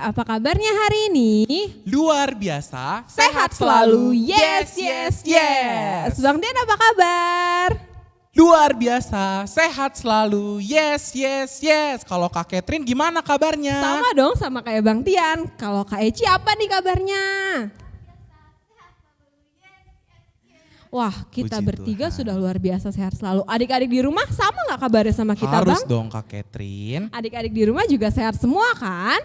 apa kabarnya hari ini? Luar biasa, Sehat selalu, yes, yes, yes. Bang Dian apa kabar? Luar biasa, sehat selalu, yes, yes, yes. Kalau Kak Catherine gimana kabarnya? Sama dong sama kayak Bang Tian. Kalau Kak Eci apa nih kabarnya? Wah, kita Puji bertiga Tuhan. sudah luar biasa sehat selalu. Adik-adik di rumah sama gak kabarnya sama kita, Harus Bang? dong Kak Catherine. Adik-adik di rumah juga sehat semua kan?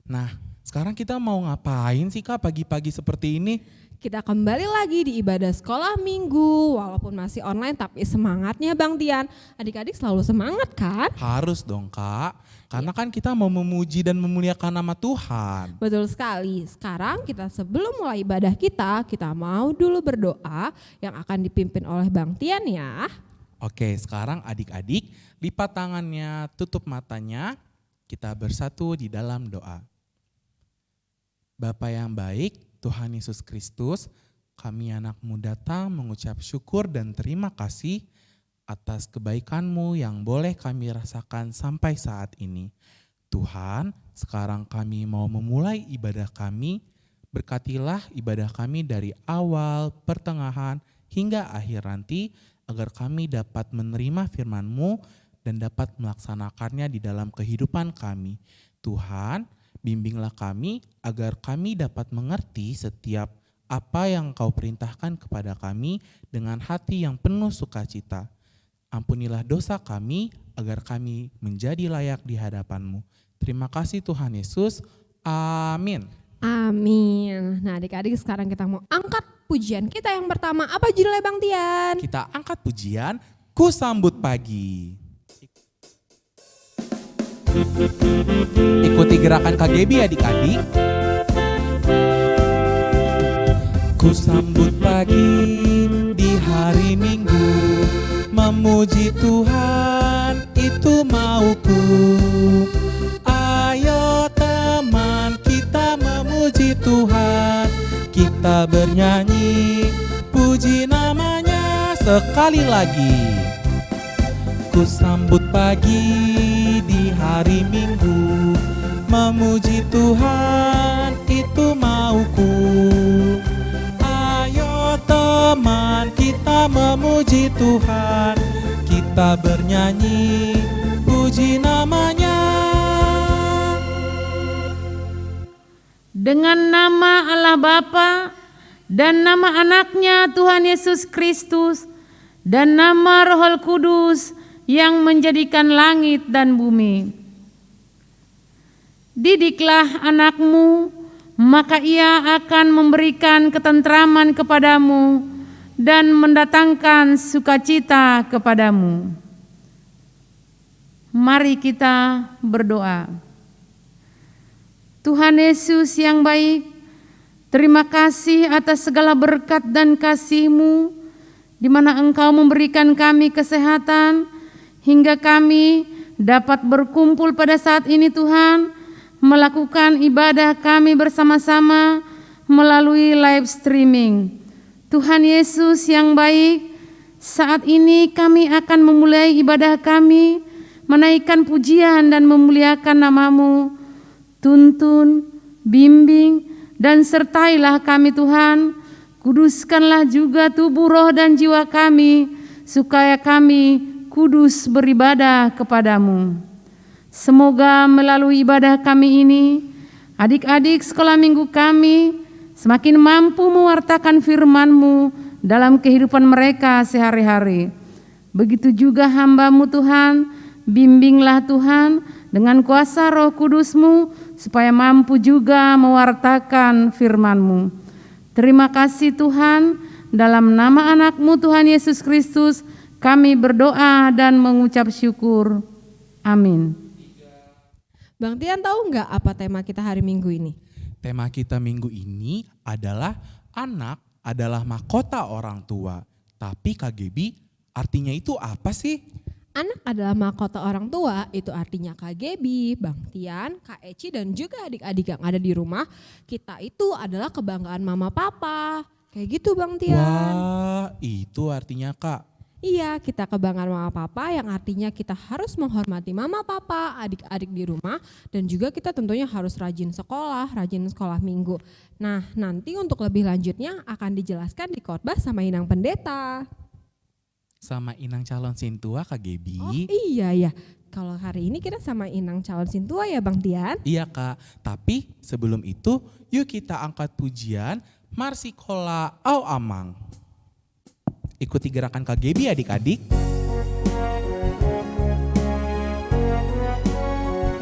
Nah, sekarang kita mau ngapain sih Kak pagi-pagi seperti ini? Kita kembali lagi di ibadah sekolah minggu. Walaupun masih online tapi semangatnya Bang Tian. Adik-adik selalu semangat kan? Harus dong Kak, karena kan kita mau memuji dan memuliakan nama Tuhan. Betul sekali. Sekarang kita sebelum mulai ibadah kita mau dulu berdoa yang akan dipimpin oleh Bang Tian ya. Oke, sekarang adik-adik lipat tangannya, tutup matanya, kita bersatu di dalam doa. Bapa yang baik, Tuhan Yesus Kristus, kami anakmu datang mengucap syukur dan terima kasih atas kebaikan-Mu yang boleh kami rasakan sampai saat ini. Tuhan, sekarang kami mau memulai ibadah kami, berkatilah ibadah kami dari awal, pertengahan, hingga akhir nanti, agar kami dapat menerima firman-Mu dan dapat melaksanakannya di dalam kehidupan kami. Tuhan, bimbinglah kami agar kami dapat mengerti setiap apa yang Kau perintahkan kepada kami dengan hati yang penuh sukacita. Ampunilah dosa kami agar kami menjadi layak di hadapan-Mu. Terima kasih Tuhan Yesus. Amin. Amin. Nah adik-adik sekarang kita mau angkat pujian kita yang pertama. Apa judulnya Bang Tian? Kita angkat pujian, Ku Sambut Pagi. Ikuti gerakan KGB adik-adik. Ku sambut pagi di hari Minggu, memuji Tuhan itu mauku. Ayo teman kita memuji Tuhan, kita bernyanyi puji namanya sekali lagi. Ku sambut pagi di hari Minggu, memuji Tuhan itu mauku. Ayo teman kita memuji Tuhan, kita bernyanyi puji namanya. Dengan nama Allah Bapa dan nama anaknya Tuhan Yesus Kristus dan nama Roh Kudus yang menjadikan langit dan bumi. Didiklah anakmu, maka ia akan memberikan ketentraman kepadamu dan mendatangkan sukacita kepadamu. Mari kita berdoa. Tuhan Yesus yang baik, terima kasih atas segala berkat dan kasih-Mu, di mana Engkau memberikan kami kesehatan, hingga kami dapat berkumpul pada saat ini Tuhan, melakukan ibadah kami bersama-sama melalui live streaming. Tuhan Yesus yang baik, saat ini kami akan memulai ibadah kami, menaikkan pujian dan memuliakan nama-Mu. Tuntun, bimbing, dan sertailah kami Tuhan. Kuduskanlah juga tubuh, roh, dan jiwa kami, supaya kami kudus beribadah kepadamu. Semoga melalui ibadah kami ini, adik-adik sekolah minggu kami semakin mampu mewartakan firman-Mu dalam kehidupan mereka sehari-hari. Begitu juga hamba-Mu Tuhan, bimbinglah Tuhan dengan kuasa Roh Kudus-Mu, supaya mampu juga mewartakan firman-Mu. Terima kasih Tuhan, dalam nama anak-Mu Tuhan Yesus Kristus, kami berdoa dan mengucap syukur. Amin. Bang Tian tahu nggak apa tema kita hari Minggu ini? Tema kita minggu ini adalah anak adalah mahkota orang tua. Tapi KGB artinya itu apa sih? Anak adalah mahkota orang tua, itu artinya Kak Gebi, Bang Tian, Kak Eci, dan juga adik-adik yang ada di rumah. Kita itu adalah kebanggaan mama papa. Kayak gitu Bang Tian. Wah, itu artinya Kak. Iya, kita kebanggaan mama papa yang artinya kita harus menghormati mama papa, adik-adik di rumah, dan juga kita tentunya harus rajin sekolah minggu. Nah, nanti untuk lebih lanjutnya akan dijelaskan di khotbah sama Inang Pendeta. Sama Inang calon sintua Kak Gebi. Oh iya ya, kalau hari ini kita sama Inang calon sintua ya Bang Tian. Iya Kak, tapi sebelum itu yuk kita angkat pujian Marsikola Au Amang. Ikuti gerakan Kak Gebi adik-adik.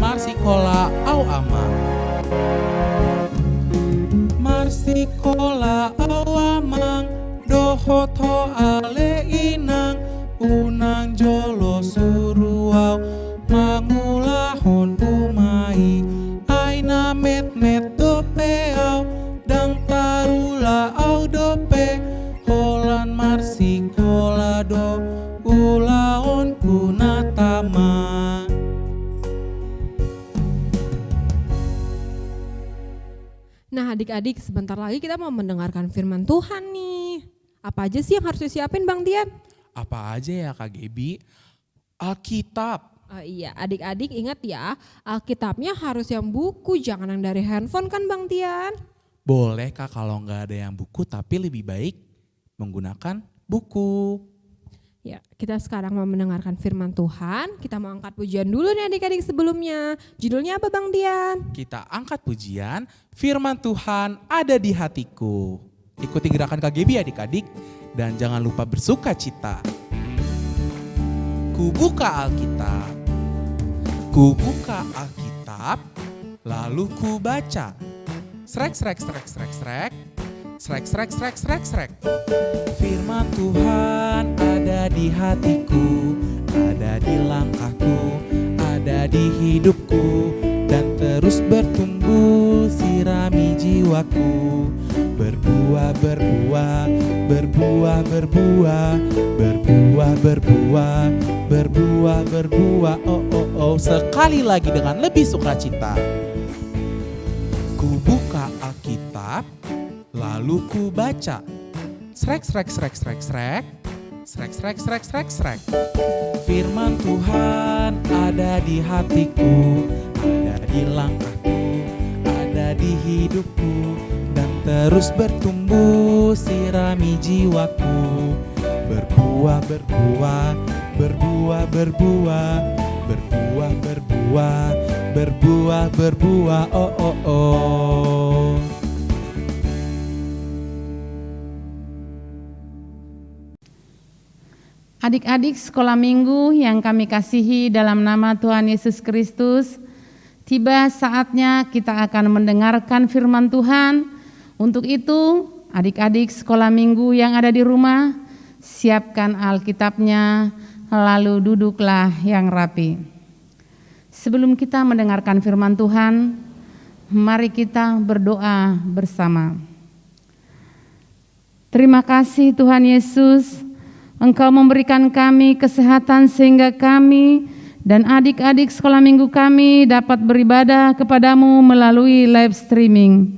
Marsikola Au Amang. Marsikola Au Amang, dohoto ale inang, unang jolo suruau, mangulahon umai, aina met dopeau, dang tarula au dope, holan marsikola do, ulaon kunatama. Nah adik-adik sebentar lagi kita mau mendengarkan firman Tuhan nih. Apa aja sih yang harus disiapin Bang Tian? Apa aja ya Kak Gebi? Alkitab. Iya adik-adik ingat ya, Alkitabnya harus yang buku, jangan yang dari handphone kan Bang Tian? Boleh Kak kalau nggak ada yang buku, tapi lebih baik menggunakan buku. Ya, kita sekarang mau mendengarkan firman Tuhan. Kita mau angkat pujian dulu nih adik-adik sebelumnya. Judulnya apa Bang Tian? Kita angkat pujian, firman Tuhan ada di hatiku. Ikuti gerakan KGB adik-adik dan jangan lupa bersuka cita. Ku buka Alkitab. Ku buka Alkitab, lalu ku baca. Srek, srek, srek, srek, srek. Srek, srek, srek, srek, srek. Firman Tuhan ada di hatiku, ada di langkahku, ada di hidupku, dan terus bertumbuh sirami jiwaku. Berbuah, berbuah, berbuah, berbuah, berbuah, berbuah, berbuah, berbuah. Oh, oh, oh, sekali lagi dengan lebih sukacita. Ku buka Alkitab, lalu ku baca. Srek, srek, srek, srek, srek. Srek, srek, srek, srek, srek. Firman Tuhan ada di hatiku, ada di langkahku, ada di hidupku, dan terus bertumbuh sirami jiwaku. Berbuah, berbuah, berbuah, berbuah, berbuah, berbuah, berbuah, berbuah. Oh, oh, oh. Adik-adik sekolah minggu yang kami kasihi dalam nama Tuhan Yesus Kristus, tiba saatnya kita akan mendengarkan firman Tuhan. Untuk itu, adik-adik sekolah minggu yang ada di rumah, siapkan Alkitabnya, lalu duduklah yang rapi. Sebelum kita mendengarkan firman Tuhan, mari kita berdoa bersama. Terima kasih Tuhan Yesus, Engkau memberikan kami kesehatan sehingga kami dan adik-adik sekolah minggu kami dapat beribadah kepadamu melalui live streaming.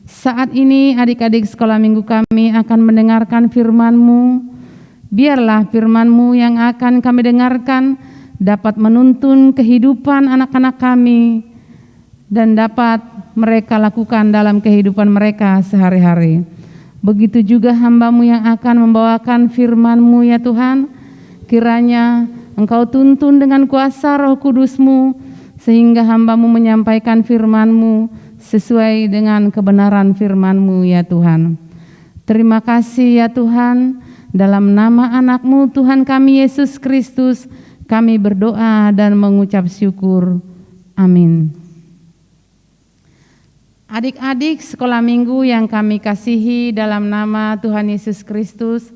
Saat ini adik-adik sekolah minggu kami akan mendengarkan firman-Mu. Biarlah firman-Mu yang akan kami dengarkan dapat menuntun kehidupan anak-anak kami dan dapat mereka lakukan dalam kehidupan mereka sehari-hari. Begitu juga hamba-Mu yang akan membawakan firman-Mu ya Tuhan, kiranya Engkau tuntun dengan kuasa Roh Kudus-Mu, sehingga hamba-Mu menyampaikan firman-Mu sesuai dengan kebenaran firman-Mu ya Tuhan. Terima kasih ya Tuhan, dalam nama anak-Mu Tuhan kami Yesus Kristus, kami berdoa dan mengucap syukur. Amin. Adik-adik sekolah minggu yang kami kasihi dalam nama Tuhan Yesus Kristus,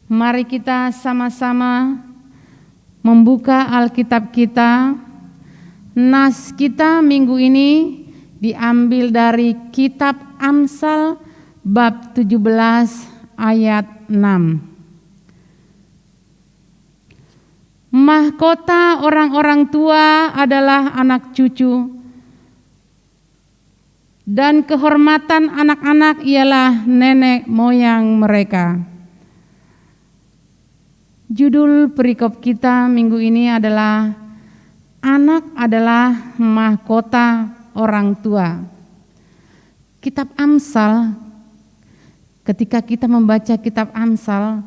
mari kita sama-sama membuka Alkitab kita. Nas kita minggu ini diambil dari kitab Amsal bab 17 ayat 6. Mahkota orang-orang tua adalah anak cucu, dan kehormatan anak-anak ialah nenek moyang mereka. Judul perikop kita minggu ini adalah anak adalah mahkota orang tua. Kitab Amsal, ketika kita membaca kitab Amsal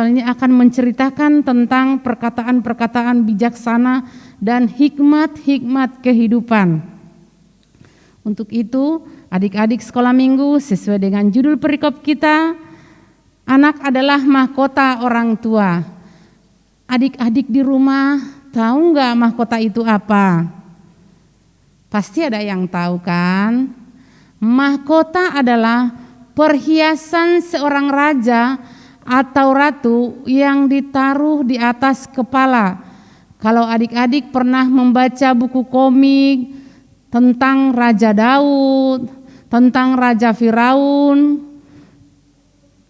ini akan menceritakan tentang perkataan-perkataan bijaksana dan hikmat-hikmat kehidupan. Untuk itu, adik-adik sekolah minggu sesuai dengan judul perikop kita, anak adalah mahkota orang tua. Adik-adik di rumah tahu nggak mahkota itu apa? Pasti ada yang tahu kan? Mahkota adalah perhiasan seorang raja atau ratu yang ditaruh di atas kepala. Kalau adik-adik pernah membaca buku komik tentang Raja Daud, tentang Raja Firaun,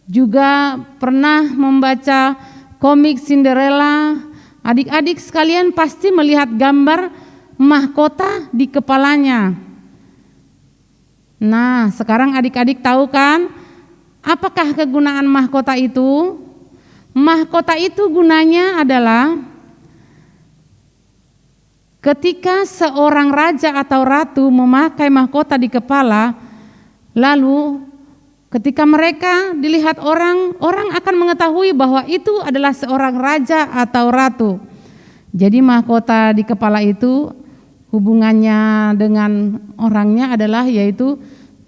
juga pernah membaca komik Cinderella, adik-adik sekalian pasti melihat gambar mahkota di kepalanya. Nah, sekarang adik-adik tahu kan apakah kegunaan mahkota itu? Mahkota itu gunanya adalah ketika seorang raja atau ratu memakai mahkota di kepala, lalu ketika mereka dilihat orang akan mengetahui bahwa itu adalah seorang raja atau ratu. Jadi mahkota di kepala itu hubungannya dengan orangnya adalah yaitu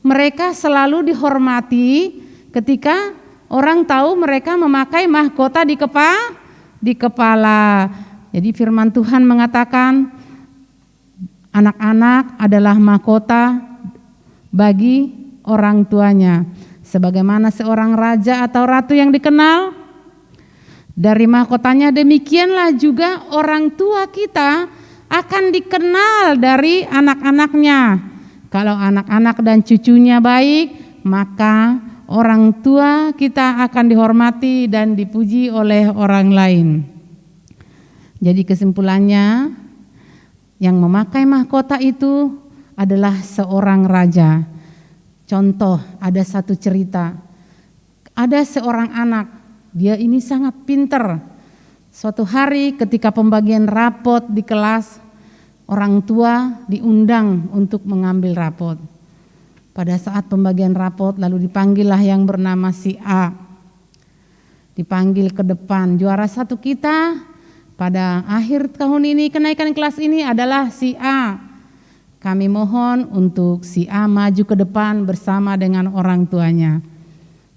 mereka selalu dihormati ketika orang tahu mereka memakai mahkota di kepala. Jadi firman Tuhan mengatakan anak-anak adalah mahkota bagi orang tuanya. Sebagaimana seorang raja atau ratu yang dikenal dari mahkotanya, demikianlah juga orang tua kita akan dikenal dari anak-anaknya. Kalau anak-anak dan cucunya baik, maka orang tua kita akan dihormati dan dipuji oleh orang lain. Jadi kesimpulannya, yang memakai mahkota itu adalah seorang raja. Contoh, ada satu cerita. Ada seorang anak, dia ini sangat pinter. Suatu hari ketika pembagian rapot di kelas, orang tua diundang untuk mengambil rapot. Pada saat pembagian rapot lalu dipanggillah yang bernama si A. Dipanggil ke depan, juara satu kita pada akhir tahun ini, kenaikan kelas ini adalah si A. Kami mohon untuk si A maju ke depan bersama dengan orang tuanya.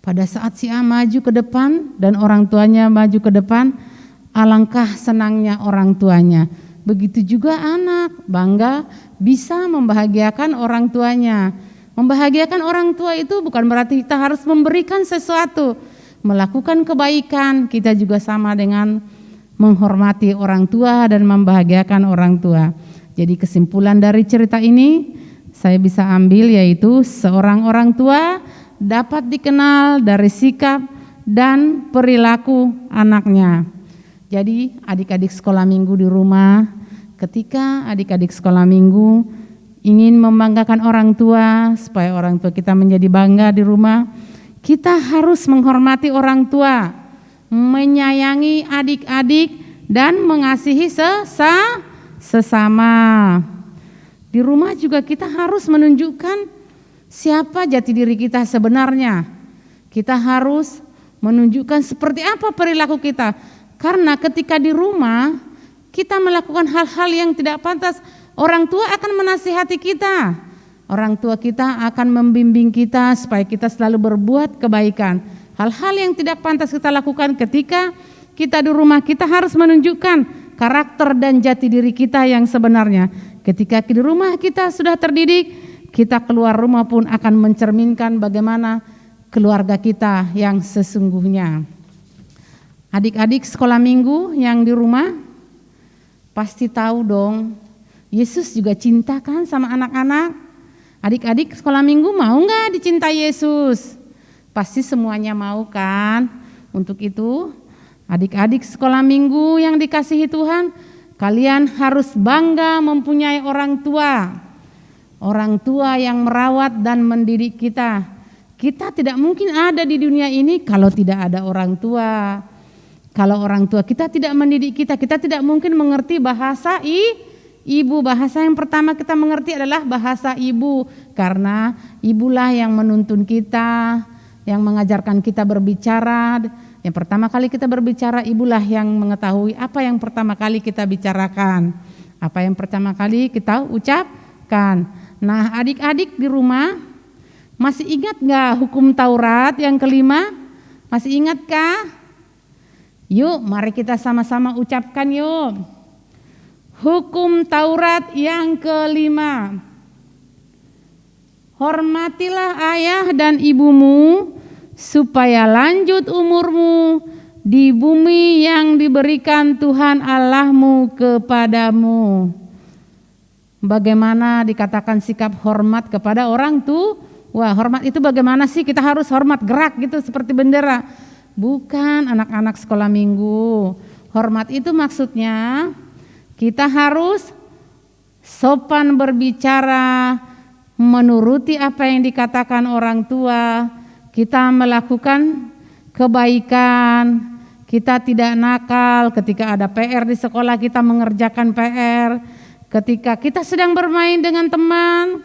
Pada saat si A maju ke depan dan orang tuanya maju ke depan, alangkah senangnya orang tuanya. Begitu juga anak, bangga bisa membahagiakan orang tuanya. Membahagiakan orang tua itu bukan berarti kita harus memberikan sesuatu. Melakukan kebaikan, kita juga sama dengan menghormati orang tua dan membahagiakan orang tua. Jadi kesimpulan dari cerita ini saya bisa ambil yaitu seorang orang tua dapat dikenal dari sikap dan perilaku anaknya. Jadi adik-adik sekolah minggu di rumah, ketika adik-adik sekolah minggu ingin membanggakan orang tua supaya orang tua kita menjadi bangga di rumah, kita harus menghormati orang tua, menyayangi adik-adik dan mengasihi sesama. Di rumah juga kita harus menunjukkan siapa jati diri kita sebenarnya. Kita harus menunjukkan seperti apa perilaku kita. Karena ketika di rumah kita melakukan hal-hal yang tidak pantas, orang tua akan menasihati kita. Orang tua kita akan membimbing kita supaya kita selalu berbuat kebaikan. Hal-hal yang tidak pantas kita lakukan ketika kita di rumah, kita harus menunjukkan karakter dan jati diri kita yang sebenarnya. Ketika di rumah kita sudah terdidik, kita keluar rumah pun akan mencerminkan bagaimana keluarga kita yang sesungguhnya. Adik-adik sekolah minggu yang di rumah pasti tahu dong, Yesus juga cinta kan sama anak-anak. Adik-adik sekolah minggu mau nggak dicintai Yesus? Pasti semuanya mau kan? Untuk itu adik-adik sekolah minggu yang dikasihi Tuhan, kalian harus bangga mempunyai orang tua. Orang tua yang merawat dan mendidik kita. Kita tidak mungkin ada di dunia ini kalau tidak ada orang tua. Kalau orang tua kita tidak mendidik kita tidak mungkin mengerti bahasa ibu. Bahasa yang pertama kita mengerti adalah bahasa ibu, karena ibulah yang menuntun kita, yang mengajarkan kita berbicara. Yang pertama kali kita berbicara, ibulah yang mengetahui apa yang pertama kali kita bicarakan, apa yang pertama kali kita ucapkan. Nah, adik-adik di rumah masih ingat gak hukum Taurat yang kelima? Masih ingatkah? Yuk, mari kita sama-sama ucapkan yuk. Hukum Taurat yang kelima. Hormatilah ayah dan ibumu supaya lanjut umurmu di bumi yang diberikan Tuhan Allahmu kepadamu. Bagaimana dikatakan sikap hormat kepada orang tua? Wah, hormat itu bagaimana sih? Kita harus hormat gerak gitu seperti bendera. Bukan anak-anak sekolah minggu. Hormat itu maksudnya kita harus sopan berbicara, menuruti apa yang dikatakan orang tua, kita melakukan kebaikan, kita tidak nakal. Ketika ada PR di sekolah kita mengerjakan PR. Ketika kita sedang bermain dengan teman,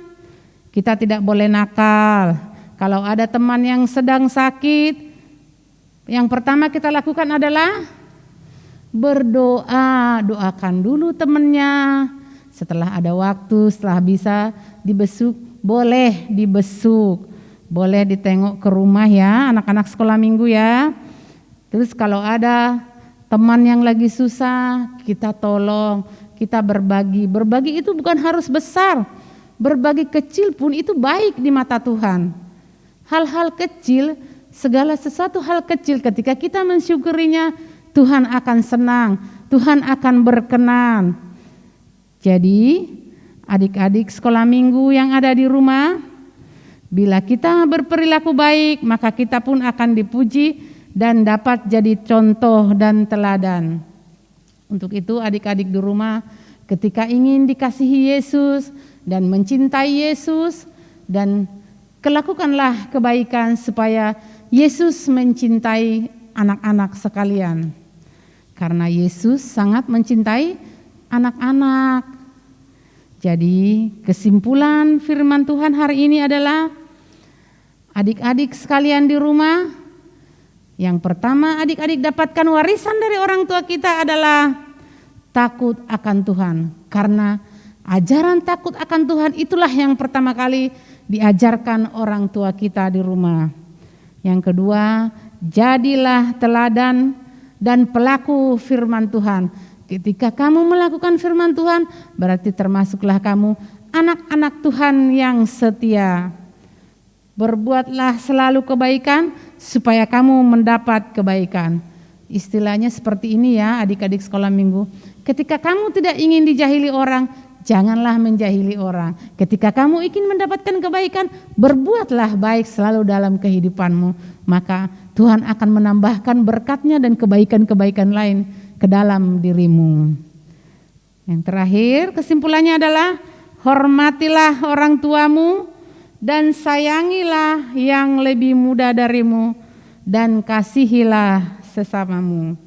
kita tidak boleh nakal. Kalau ada teman yang sedang sakit, yang pertama kita lakukan adalah berdoa. Doakan dulu temannya. Setelah ada waktu, setelah bisa dibesuk, boleh dibesuk, boleh ditengok ke rumah ya, anak-anak sekolah minggu ya. Terus kalau ada teman yang lagi susah, kita tolong, kita berbagi. Berbagi itu bukan harus besar, berbagi kecil pun itu baik di mata Tuhan. Hal-hal kecil, segala sesuatu hal kecil ketika kita mensyukurinya, Tuhan akan senang, Tuhan akan berkenan. Jadi adik-adik sekolah minggu yang ada di rumah, bila kita berperilaku baik, maka kita pun akan dipuji dan dapat jadi contoh dan teladan. Untuk itu adik-adik di rumah, ketika ingin dikasihi Yesus dan mencintai Yesus, dan lakukanlah kebaikan supaya Yesus mencintai anak-anak sekalian. Karena Yesus sangat mencintai anak-anak. Jadi kesimpulan firman Tuhan hari ini adalah, adik-adik sekalian di rumah, yang pertama adik-adik dapatkan warisan dari orang tua kita adalah takut akan Tuhan. Karena ajaran takut akan Tuhan itulah yang pertama kali diajarkan orang tua kita di rumah. Yang kedua, jadilah teladan dan pelaku firman Tuhan. Ketika kamu melakukan firman Tuhan, berarti termasuklah kamu anak-anak Tuhan yang setia. Berbuatlah selalu kebaikan supaya kamu mendapat kebaikan. Istilahnya seperti ini ya adik-adik sekolah minggu. Ketika kamu tidak ingin dijahili orang, janganlah menjahili orang. Ketika kamu ingin mendapatkan kebaikan, berbuatlah baik selalu dalam kehidupanmu. Maka Tuhan akan menambahkan berkatnya dan kebaikan-kebaikan lain ke dalam dirimu. Yang terakhir kesimpulannya adalah, hormatilah orang tuamu dan sayangilah yang lebih muda darimu dan kasihilah sesamamu.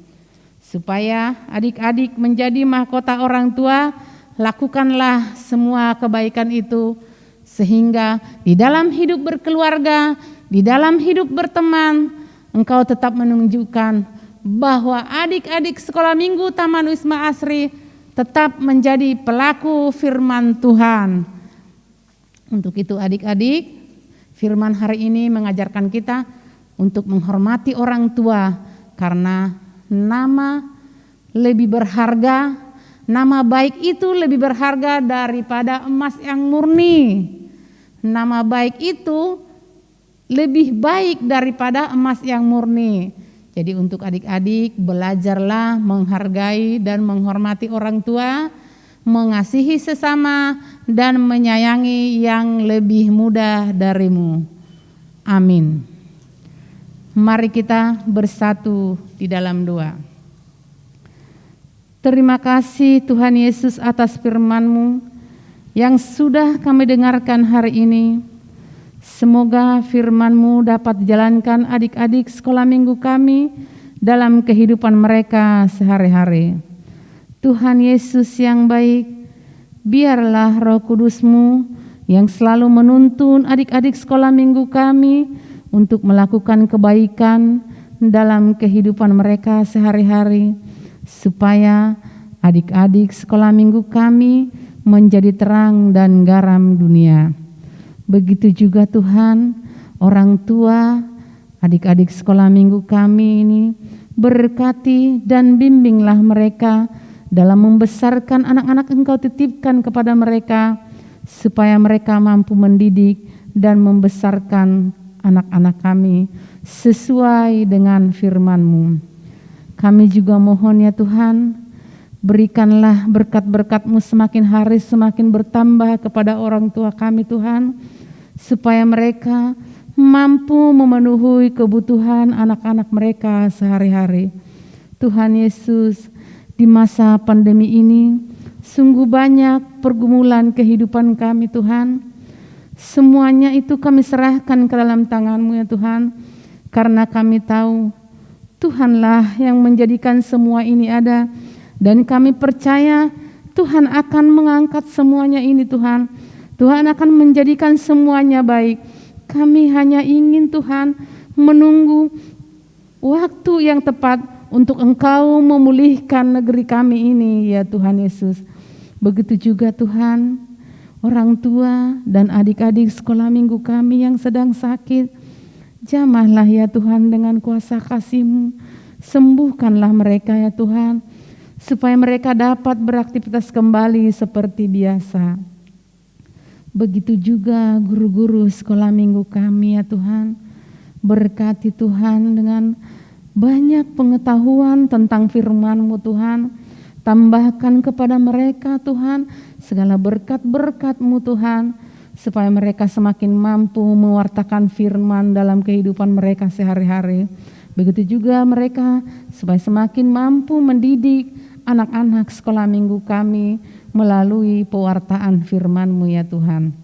Supaya adik-adik menjadi mahkota orang tua, lakukanlah semua kebaikan itu sehingga di dalam hidup berkeluarga, di dalam hidup berteman, engkau tetap menunjukkan bahwa adik-adik sekolah minggu Taman Wisma Asri tetap menjadi pelaku firman Tuhan. Untuk itu adik-adik, firman hari ini mengajarkan kita untuk menghormati orang tua, karena nama lebih berharga, nama baik itu lebih berharga daripada emas yang murni. Nama baik itu lebih baik daripada emas yang murni. Jadi untuk adik-adik, belajarlah menghargai dan menghormati orang tua, mengasihi sesama, dan menyayangi yang lebih muda darimu. Amin. Mari kita bersatu di dalam doa. Terima kasih Tuhan Yesus atas firman-Mu yang sudah kami dengarkan hari ini. Semoga firman-Mu dapat dijalankan adik-adik sekolah minggu kami dalam kehidupan mereka sehari-hari. Tuhan Yesus yang baik, biarlah Roh Kudus-Mu yang selalu menuntun adik-adik sekolah minggu kami untuk melakukan kebaikan dalam kehidupan mereka sehari-hari, supaya adik-adik sekolah minggu kami menjadi terang dan garam dunia. Begitu juga Tuhan, orang tua adik-adik sekolah minggu kami ini, berkati dan bimbinglah mereka dalam membesarkan anak-anak Engkau titipkan kepada mereka, supaya mereka mampu mendidik dan membesarkan anak-anak kami sesuai dengan firman-Mu. Kami juga mohon ya Tuhan, berikanlah berkat-berkat-Mu semakin hari semakin bertambah kepada orang tua kami Tuhan, supaya mereka mampu memenuhi kebutuhan anak-anak mereka sehari-hari. Tuhan Yesus, di masa pandemi ini sungguh banyak pergumulan kehidupan kami Tuhan. Semuanya itu kami serahkan ke dalam tangan-Mu ya Tuhan, karena kami tahu Tuhanlah yang menjadikan semua ini ada, dan kami percaya Tuhan akan mengangkat semuanya ini Tuhan. Tuhan akan menjadikan semuanya baik. Kami hanya ingin Tuhan menunggu waktu yang tepat untuk Engkau memulihkan negeri kami ini ya Tuhan Yesus. Begitu juga Tuhan, orang tua dan adik-adik sekolah minggu kami yang sedang sakit, jamahlah ya Tuhan dengan kuasa kasih-Mu, sembuhkanlah mereka ya Tuhan, supaya mereka dapat beraktivitas kembali seperti biasa. Begitu juga guru-guru sekolah minggu kami ya Tuhan, berkati Tuhan dengan banyak pengetahuan tentang firman-Mu Tuhan. Tambahkan kepada mereka Tuhan segala berkat-berkat-Mu Tuhan, supaya mereka semakin mampu mewartakan firman dalam kehidupan mereka sehari-hari. Begitu juga mereka supaya semakin mampu mendidik anak-anak sekolah minggu kami melalui pewartaan firman-Mu ya Tuhan.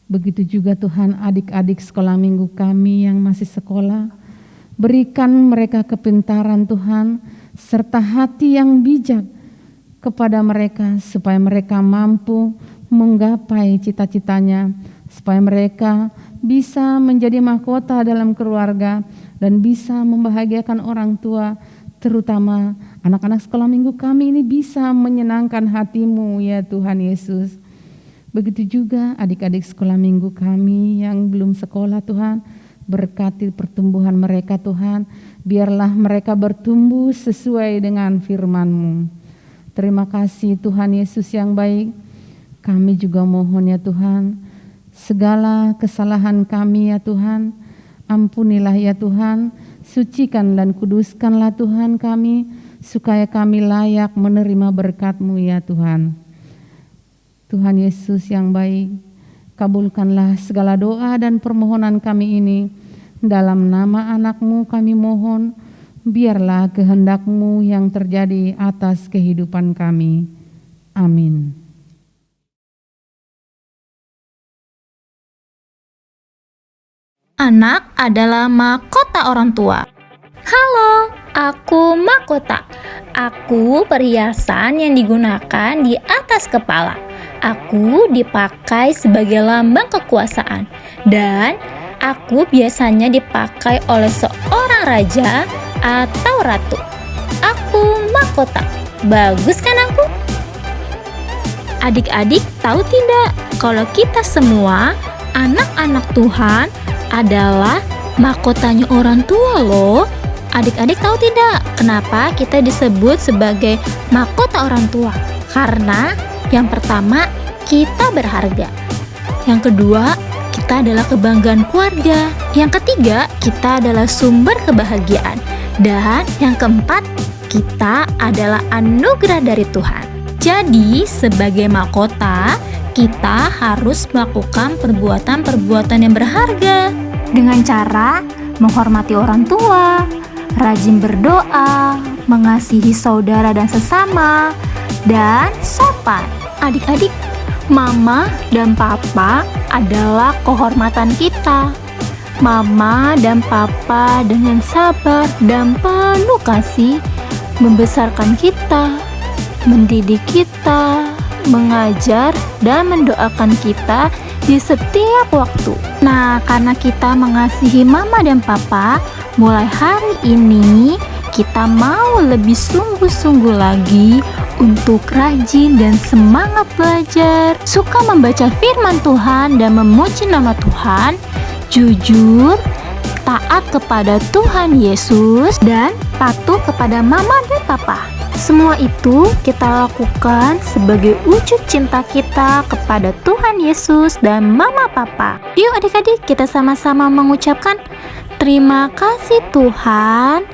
Begitu juga Tuhan adik-adik sekolah minggu kami yang masih sekolah, berikan mereka kepintaran Tuhan, serta hati yang bijak kepada mereka, supaya mereka mampu menggapai cita-citanya, supaya mereka bisa menjadi mahkota dalam keluarga dan bisa membahagiakan orang tua, terutama anak-anak sekolah minggu kami ini bisa menyenangkan hati-Mu ya Tuhan Yesus. Begitu juga adik-adik sekolah minggu kami yang belum sekolah Tuhan, berkati pertumbuhan mereka Tuhan, biarlah mereka bertumbuh sesuai dengan firman-Mu. Terima kasih Tuhan Yesus yang baik. Kami juga mohon ya Tuhan, segala kesalahan kami ya Tuhan, ampunilah ya Tuhan, sucikan dan kuduskanlah Tuhan kami, supaya kami layak menerima berkat-Mu ya Tuhan. Tuhan Yesus yang baik, kabulkanlah segala doa dan permohonan kami ini. Dalam nama anak-Mu kami mohon, biarlah kehendak-Mu yang terjadi atas kehidupan kami. Amin. Anak adalah mahkota orang tua. Halo, aku mahkota. Aku perhiasan yang digunakan di atas kepala. Aku dipakai sebagai lambang kekuasaan, dan aku biasanya dipakai oleh seorang raja atau ratu. Aku mahkota. Bagus kan aku? Adik-adik tahu tidak kalau kita semua anak-anak Tuhan adalah mahkotanya orang tua loh. Adik-adik tahu tidak kenapa kita disebut sebagai mahkota orang tua? Karena yang pertama, kita berharga. Yang kedua, kita adalah kebanggaan keluarga. Yang ketiga, kita adalah sumber kebahagiaan. Dan yang keempat, kita adalah anugerah dari Tuhan. Jadi, sebagai mahkota, kita harus melakukan perbuatan-perbuatan yang berharga dengan cara menghormati orang tua, rajin berdoa, mengasihi saudara dan sesama, dan sopan. Adik-adik, mama dan papa adalah kehormatan kita. Mama dan Papa dengan sabar dan penuh kasih membesarkan kita, mendidik kita, mengajar, dan mendoakan kita di setiap waktu. Nah, karena kita mengasihi Mama dan Papa, mulai hari ini kita mau lebih sungguh-sungguh lagi untuk rajin dan semangat belajar, suka membaca firman Tuhan dan memuji nama Tuhan, jujur, taat kepada Tuhan Yesus, dan patuh kepada Mama dan Papa. Semua itu kita lakukan sebagai wujud cinta kita kepada Tuhan Yesus dan Mama Papa. Yuk adik-adik, kita sama-sama mengucapkan terima kasih Tuhan,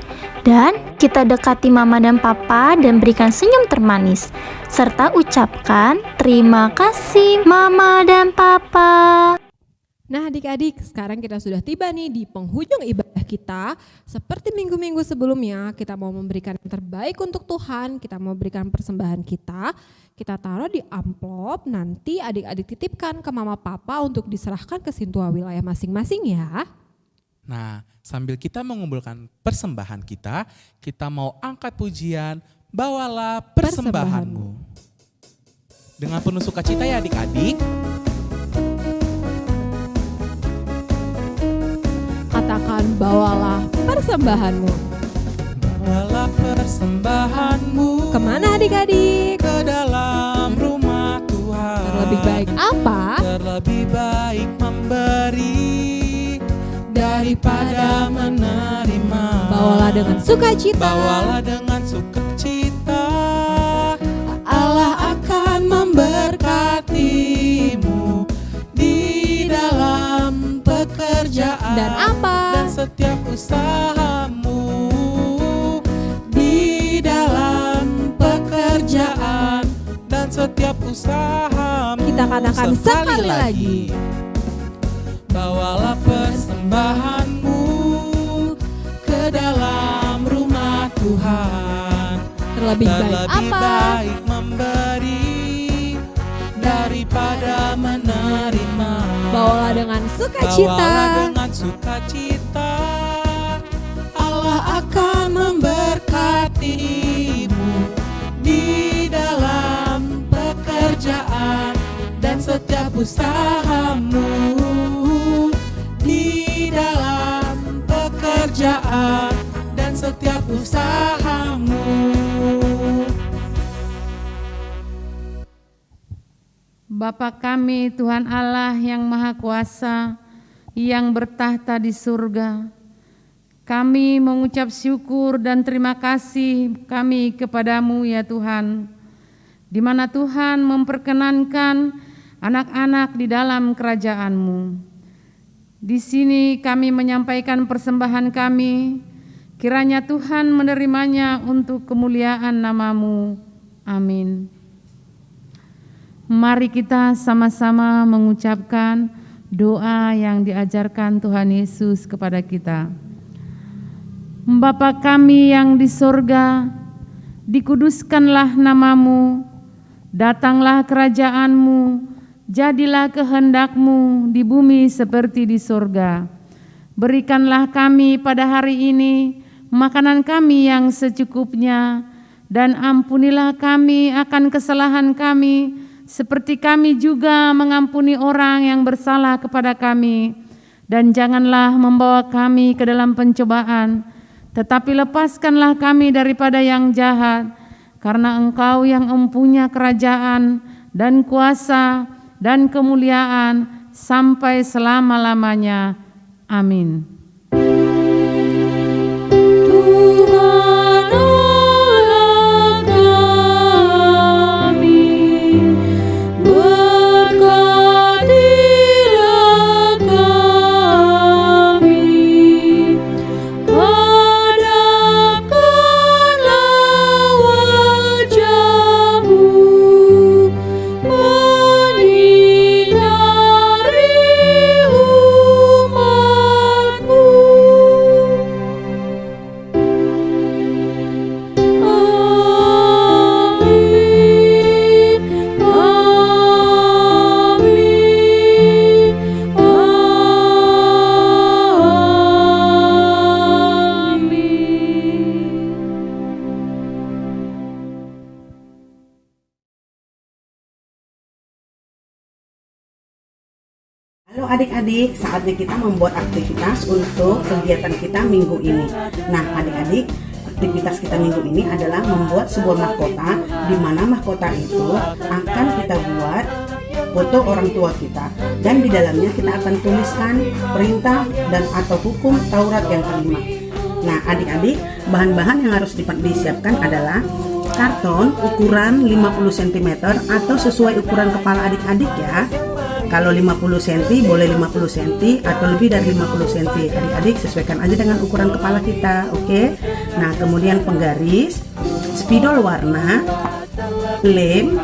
dan kita dekati Mama dan Papa dan berikan senyum termanis, serta ucapkan terima kasih Mama dan Papa. Nah adik-adik, sekarang kita sudah tiba nih di penghujung ibadah kita. Seperti minggu-minggu sebelumnya, kita mau memberikan yang terbaik untuk Tuhan, kita mau berikan persembahan kita taruh di amplop, nanti adik-adik titipkan ke Mama Papa untuk diserahkan ke Sintua wilayah masing-masing ya. Nah, sambil kita mengumpulkan persembahan kita mau angkat pujian, bawalah persembahanmu. Dengan penuh sukacita ya adik-adik. Katakan bawalah persembahanmu. Bawalah persembahanmu. Kemana adik-adik? Ke dalam rumah Tuhan. Terlebih baik apa? Terlebih baik memberi daripada menerima. Bawalah dengan sukacita. Bawalah dengan sukacita. Allah akan memberkatimu di dalam pekerjaan Dan apa? dan setiap usahamu, di dalam pekerjaan dan setiap usahamu. Kita katakan sekali lagi. Bawalah persembahanmu ke dalam rumah Tuhan. Terlebih baik apa? Baik memberi daripada menerima. Bawalah dengan sukacita. Bawalah dengan sukacita. Allah akan memberkatimu di dalam pekerjaan dan setiap usahamu, di dalam pekerjaan dan setiap usahamu. Bapa kami Tuhan Allah yang Maha Kuasa, yang bertahta di surga, kami mengucap syukur dan terima kasih kami kepadamu ya Tuhan, di mana Tuhan memperkenankan anak-anak di dalam kerajaan-Mu. Di sini kami menyampaikan persembahan kami, kiranya Tuhan menerimanya untuk kemuliaan nama-Mu. Amin. Mari kita sama-sama mengucapkan doa yang diajarkan Tuhan Yesus kepada kita. Bapa kami yang di sorga, dikuduskanlah nama-Mu, datanglah kerajaan-Mu, jadilah kehendak-Mu di bumi seperti di sorga. Berikanlah kami pada hari ini makanan kami yang secukupnya, dan ampunilah kami akan kesalahan kami, seperti kami juga mengampuni orang yang bersalah kepada kami. Dan janganlah membawa kami ke dalam pencobaan, tetapi lepaskanlah kami daripada yang jahat, karena Engkau yang mempunyai kerajaan dan kuasa dan kemuliaan sampai selama-lamanya. Amin. Menyinari umat-Mu. adik-adik, saatnya kita membuat aktivitas untuk kegiatan kita minggu ini. Nah, adik-adik, aktivitas kita minggu ini adalah membuat sebuah mahkota, di mana mahkota itu akan kita buat foto orang tua kita, dan di dalamnya kita akan tuliskan perintah dan atau hukum Taurat yang kelima. Nah, adik-adik, bahan-bahan yang harus disiapkan adalah karton ukuran 50 cm atau sesuai ukuran kepala adik-adik ya. Kalau 50 cm boleh 50 cm atau lebih dari 50 cm. Adik-adik sesuaikan aja dengan ukuran kepala kita, oke? Nah, kemudian penggaris, spidol warna, lem,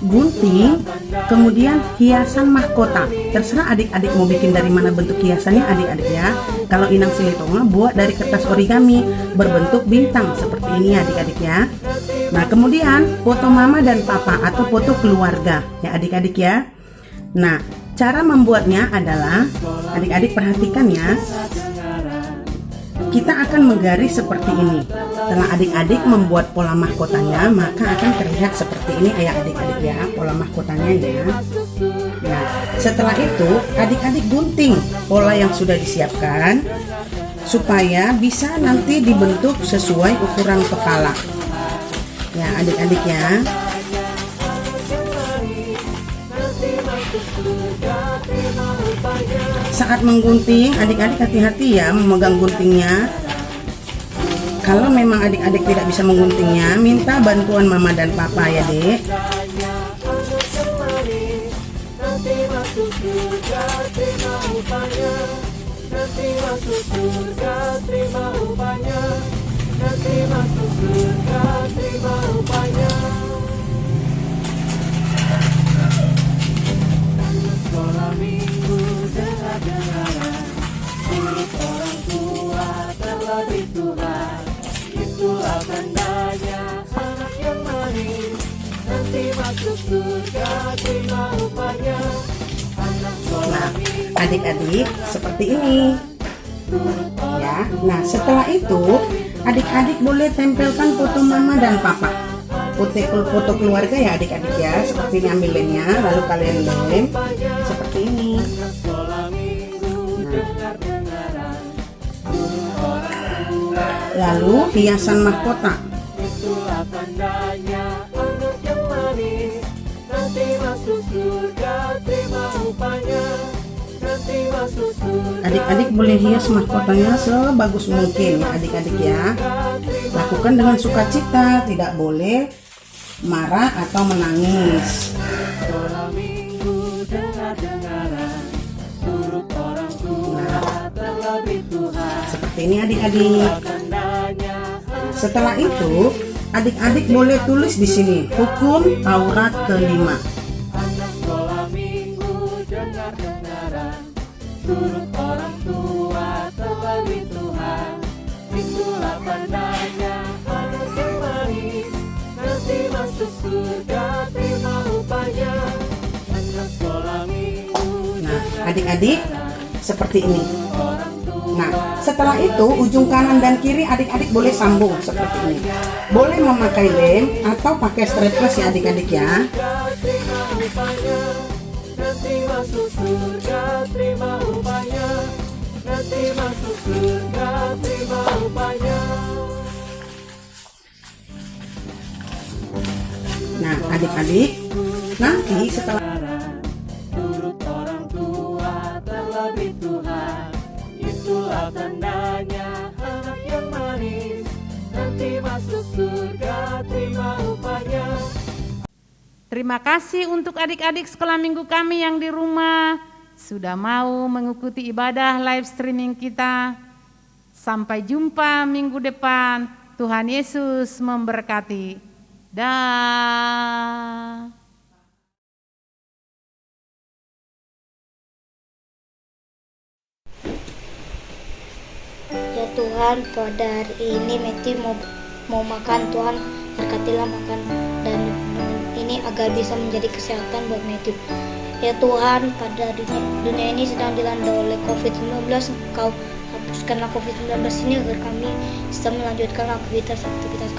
gunting, kemudian hiasan mahkota. Terserah adik-adik mau bikin dari mana bentuk hiasannya adik-adik ya. Kalau Inang Silitonga buat dari kertas origami berbentuk bintang seperti ini adik-adik ya. Nah, kemudian foto mama dan papa atau foto keluarga ya adik-adik ya. Nah, cara membuatnya adalah adik-adik perhatikan ya. Kita akan menggaris seperti ini. Setelah adik-adik membuat pola mahkotanya, maka akan terlihat seperti ini ya adik-adik ya, pola mahkotanya ya. Nah, setelah itu adik-adik gunting pola yang sudah disiapkan supaya bisa nanti dibentuk sesuai ukuran kepala. Ya, adik-adik ya. Saat menggunting, adik-adik hati-hati ya memegang guntingnya. Kalau memang adik-adik tidak bisa mengguntingnya, minta bantuan mama dan papa ya, Dek. Nah, adik-adik seperti ini ya. Nah, setelah itu adik-adik boleh tempelkan foto mama dan papa, foto keluarga ya adik-adik ya. Seperti ini, ambil lemnya lalu kalian lem seperti ini. Lalu hiasan mahkota. Adik-adik boleh hias mahkotanya sebagus mungkin ya adik-adik ya. Lakukan dengan sukacita, tidak boleh marah atau menangis. Nah, seperti ini adik-adik. Setelah itu adik-adik boleh tulis di sini hukum Taurat kelima. Nah, adik-adik seperti ini. Nah, setelah itu ujung kanan dan kiri adik-adik boleh sambung seperti ini. Boleh memakai lem atau pakai strapless ya adik-adik ya. Nah, adik-adik nanti setelah tandanya anak yang manis nanti masuk surga, terima upahnya. Terima kasih untuk adik-adik sekolah minggu kami yang di rumah sudah mau mengikuti ibadah live streaming kita. Sampai jumpa minggu depan. Tuhan Yesus memberkati. Dah. Ya Tuhan, pada hari ini Matthew mau makan. Tuhan berkatilah makan dan ini agar bisa menjadi kesehatan buat Matthew. Ya Tuhan, pada dunia ini sedang dilanda oleh COVID-19, Engkau hapuskanlah COVID-19 ini agar kami bisa melanjutkan aktivitas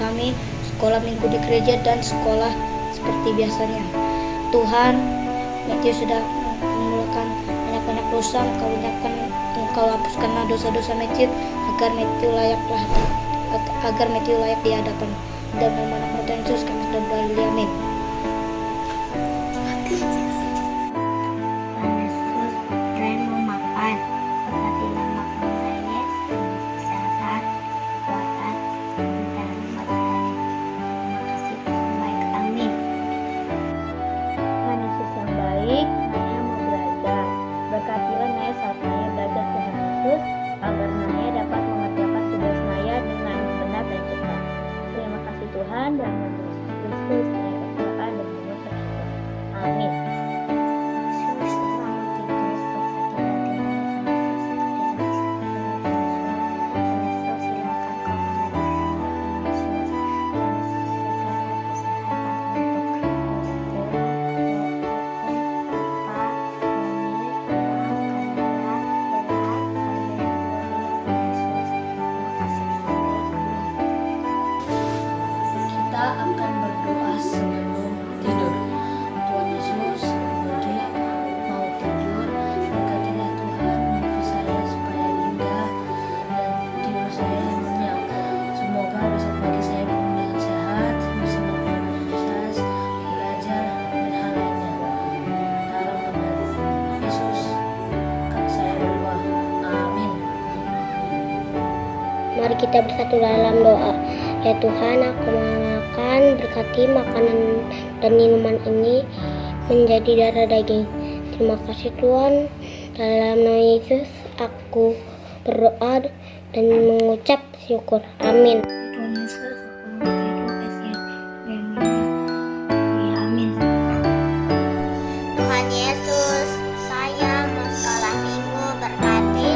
kami, sekolah minggu di gereja dan sekolah seperti biasanya. Tuhan, Matthew sudah mengeluarkan banyak-banyak dosa, Engkau hapuskanlah dosa-dosa Matthew agar Matthew layak di hadapan. Dan nama anak Tuhan Yesus kami sudah berdoa, amin. Berkatilah Naya saat Naya belajar Tuhan Yesus, agar Naya dapat mengerjakan tugas Naya dengan benar dan cepat. Terima kasih Tuhan, dan Yesus Kristus, Naya berdoa dan penuh bersyukur. Amin. Kita akan berdoa sebelum tidur. Tuhan Yesus, bagi mau tidur, berkatilah Tuhan mimpi saya supaya indah dan tidur saya nyenyak. Semoga besok pagi saya bangun dengan sehat, bisa melakukan aktivitas, belajar, dan hal lainnya. Dalam nama Yesus, saya berdoa. Amin. Mari kita bersatu dalam doa. Ya Tuhan, aku makan, berkati makanan dan minuman ini menjadi darah daging. Terima kasih Tuhan. Dalam nama Yesus aku berdoa dan mengucap syukur. Amin. Tuhan Yesus, aku amin. Tuhan Yesus, saya mau sekolah minggu, berkati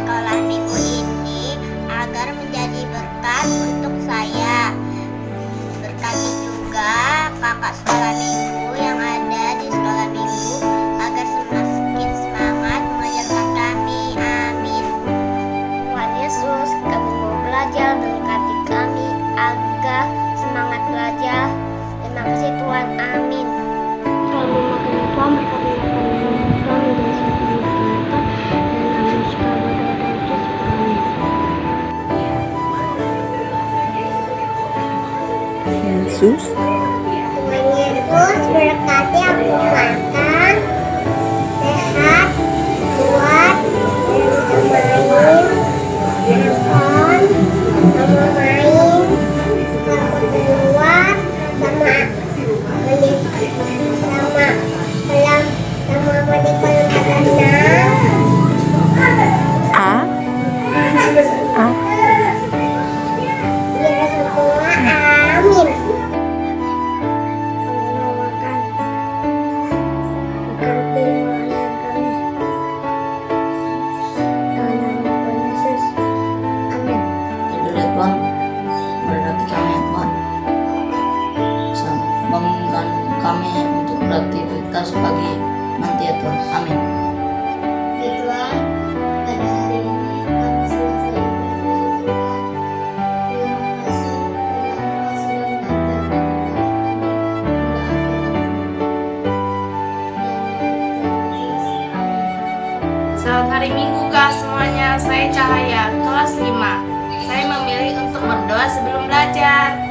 sekolah minggu ini agar menjadi berkat untuk saya. Berkati juga kakak sekolah minggu yang ada di sekolah minggu agar semakin semangat mengajarkan kami. Amin. Tuhan Yesus, kami mau belajar, berkati kami agar semangat belajar. Terima kasih Tuhan. Amin. Kami makan Tuhan, berkati makanan kami dan seperti makan dan kami suka berdoa dan amin. Yesus, Tuhan Yesus, berkati aku makan sehat, kuat, dan bisa main, nonton, sama main, sama keluar, sama menikah berenang. Biar semua amin. Tidurlah Tuhan, berkati kami ya Tuhan. Bangunkan kami untuk beraktivitas pagi nanti ya Tuhan. Amin. Tuhan, pada hari ini kami selesai beribadah. Terima kasih karena sudah mengantarkan Selamat hari Minggu Kak semuanya, saya Cahaya, kelas 5. Saya memilih untuk berdoa sebelum belajar.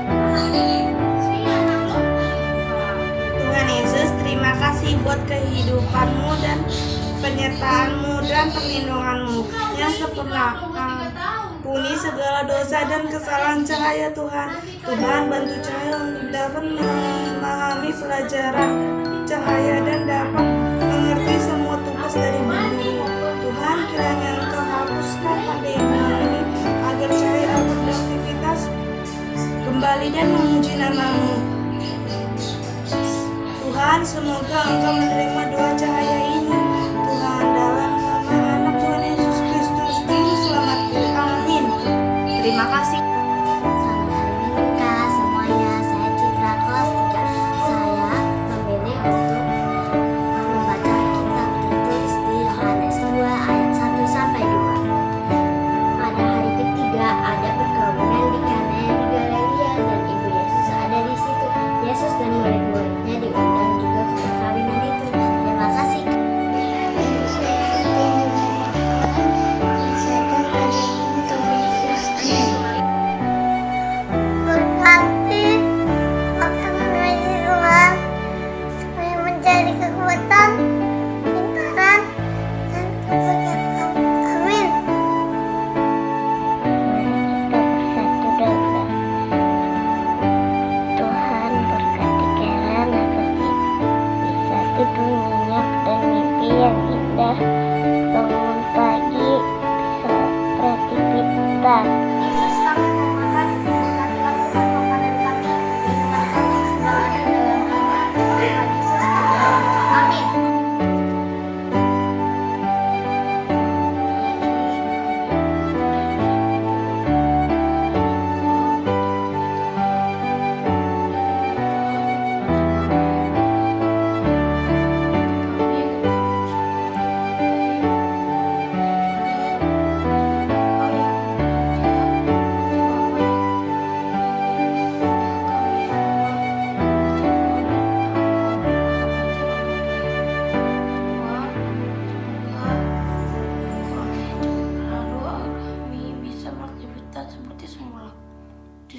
Tuhan Yesus, terima kasih buat kehidupan-Mu dan penyertaan-Mu dan perlindungan-Mu yang sempurna. Ampuni segala dosa dan kesalahan Cahaya Tuhan. Tuhan, bantu Cahaya untuk dapat memahami pelajaran Cahaya dan dapat mengerti semua tugas dari guru. Tuhan, kiranya Engkau hapuskan pandemi ini agar Cahaya dapat beraktivitas kembali dan memuji nama-Mu. Tuhan, semoga Engkau menerima doa Cahaya ini. Tuhan, dalam nama anak Tuhan Yesus Kristus, Juru Selamatku. Amin. Terima kasih. Selamat hari Minggu Kak semuanya, saya Citra kelas 3. Saya memilih untuk membaca kitab tertulis di Yohanes 2 ayat 1 sampai 2. Pada hari ketiga ada perkawinan di Kana di Galilea dan ibu Yesus ada di situ. Yesus dan murid-muridnya diundang juga ke perkawinan itu.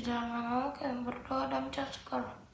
Di dalam namamu kami berdoa dan mengucap syukur.